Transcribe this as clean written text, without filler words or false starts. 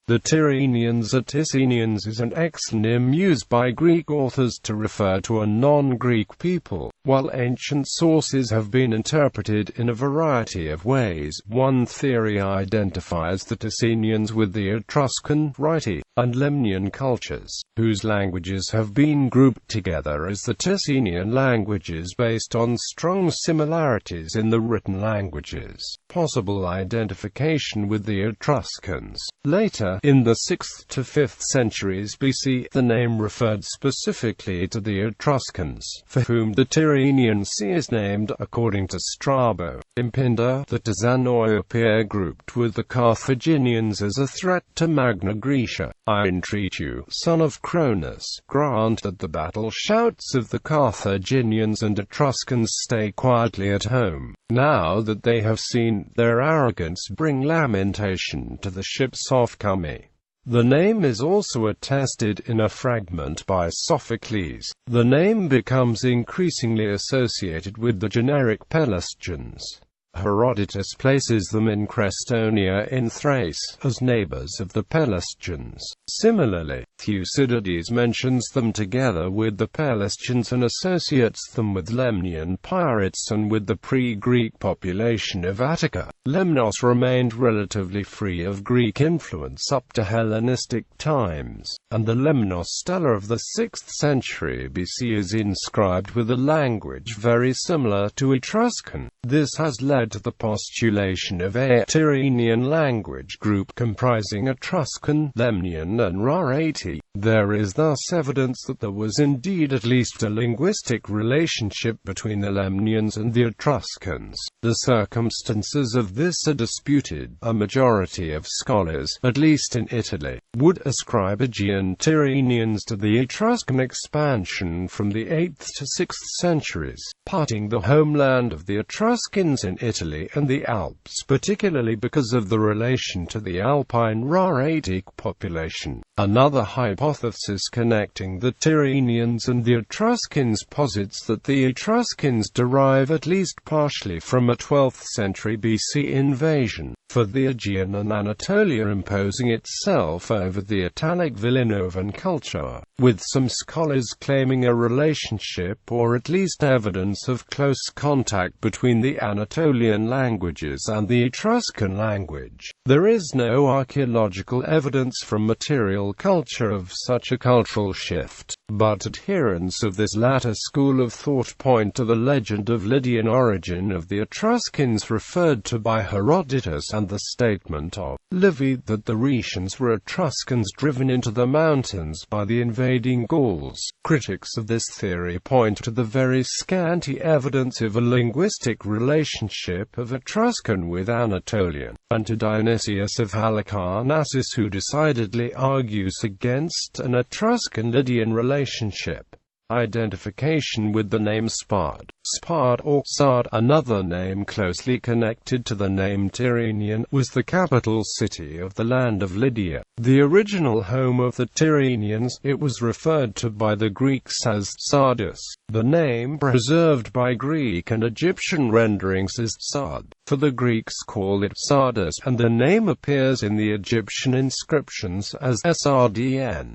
The Tyrrhenians or Tyrsenians is an exonym used by Greek authors to refer to a non-Greek people. While ancient sources have been interpreted in a variety of ways, one theory identifies the Tyrsenians with the Etruscan, Raeti, and Lemnian cultures, whose languages have been grouped together as the Tyrsenian languages based on strong similarities in the written languages. Possible identification with the Etruscans. Later, in the 6th to 5th centuries BC, the name referred specifically to the Etruscans, for whom the Tyrrhenian Sea is named, according to Strabo. In Pindar, the Tyrsenians appear grouped with the Carthaginians as a threat to Magna Graecia. I entreat you, son of Cronus, grant that the battle shouts of the Carthaginians and Etruscans stay quietly at home, now that they have seen their arrogance bring lamentation to the ships of Cumae. The name is also attested in a fragment by Sophocles. The name becomes increasingly associated with the generic Pelasgians. Herodotus places them in Crestonia in Thrace, as neighbors of the Pelasgians. Similarly, Thucydides mentions them together with the Pelasgians and associates them with Lemnian pirates and with the pre-Greek population of Attica. Lemnos remained relatively free of Greek influence up to Hellenistic times, and the Lemnos stela of the 6th century BC is inscribed with a language very similar to Etruscan. This has led to the postulation of a Tyrrhenian language group comprising Etruscan, Lemnian and Raeti. There is thus evidence that there was indeed at least a linguistic relationship between the Lemnians and the Etruscans. The circumstances of this are disputed. A majority of scholars, at least in Italy, would ascribe Aegean Tyrrhenians to the Etruscan expansion from the 8th to 6th centuries, parting the homeland of the Etruscans in Italy and the Alps, particularly because of the relation to the Alpine Raetic population. Another hypothesis connecting the Tyrrhenians and the Etruscans posits that the Etruscans derive at least partially from a 12th century BC invasion, for the Aegean and Anatolia imposing itself over the Italic Villanovan culture, with some scholars claiming a relationship or at least evidence of close contact between the Anatolian languages and the Etruscan language. There is no archaeological evidence from material culture of such a cultural shift, but adherents of this latter school of thought point to the legend of Lydian origin of the Etruscans referred to by Herodotus and the statement of Livy that the Rhaetians were Etruscans driven into the mountains by the invading Gauls. Critics of this theory point to the very scanty evidence of a linguistic relationship of Etruscan with Anatolian, and to Dionysius of Halicarnassus, who decidedly argues against an Etruscan-Lydian relationship. Identification with the name Spard. Spard or Sard, another name closely connected to the name Tyrrhenian, was the capital city of the land of Lydia, the original home of the Tyrrhenians. It was referred to by the Greeks as Sardis. The name preserved by Greek and Egyptian renderings is Sard, for the Greeks call it Sardis, and the name appears in the Egyptian inscriptions as Srdn.